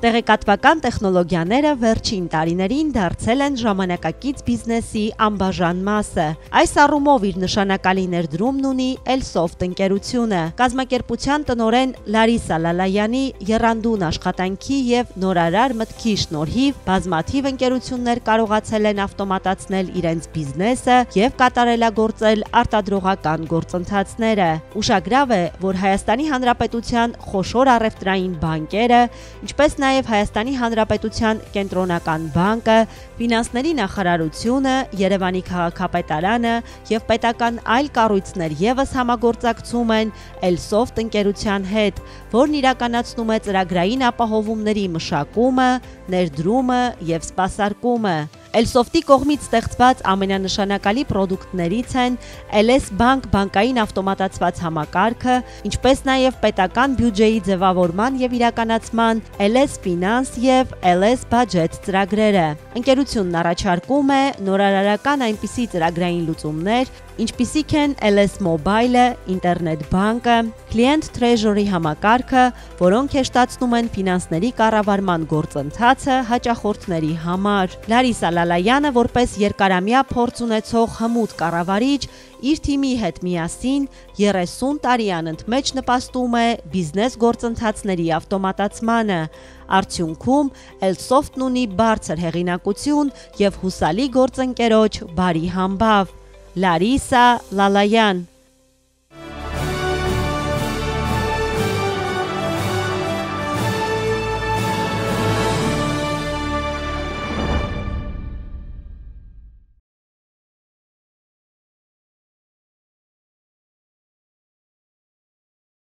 Տեղեկատվական տեխնոլոգիաները վերջին տարիներին դարձել են ժամանակակից բիզնեսի անբաժան մասը։ Այս առումով իր նշանակալի ներդրումն ունի Elsoft ընկերությունը։ Կազմակերպության տնօրեն Լարիսա Լալայանի եռանդուն աշխատանքի եւ նորարար մտքի շնորհիվ բազմաթիվ ընկերություններ կարողացել են ավտոմատացնել իրենց բիզնեսը եւ կատարելագործել արտադրողական գործընթացները։ Ուշագրավ է, որ Հայաստանի Հանրապետության խոշոր առևտրային բանկերը, ինչպես նաև Հայաստանի Հանրապետության կենտրոնական բանկը, ֆինանսների նախարարությունը, Երևանի քաղաքապետարանը եւ պետական այլ կառույցներ եւս համագործակցում են Elsoft ընկերության հետ, որն իրականացնում է ծրագրային ապահովումների մշակումը, ներդրումը եւ սպասարկումը։ Elsoft-ի կողմից ստեղծված ամենանշանակալի պրոդուկտներից են LS Bank բանկային ավտոմատացված համակարգը, ինչպես նաև պետական բյուջեի ձևավորման եւ իրականացման LS Finance եւ LS Budget ծրագրերը։ Ընկերությունն առաջարկում է նորարարական այնպիսի ծրագրային լուծումներ, ինչպիսիք են LS Mobile-ը, ինտերնետ բանկը, Client Treasury համակարգը, որոնք հեշտացնում են ֆինանսների կառավարման գործընթացը հաճախորդների համար։ Լարիսա Լալայանը, որպես երկարամյա փորձ ունեցող հմուտ կառավարիչ, իր թիմի հետ միասին 30 տարի անընդմեջ նպաստում է բիզնես գործընթացների ավտոմատացմանը։ Արդյունքում Elsoft-ն ունի բարձր հեղինակություն եւ հուսալի գործընկերոջ բարի համբավ։ Լարիսա Լալայան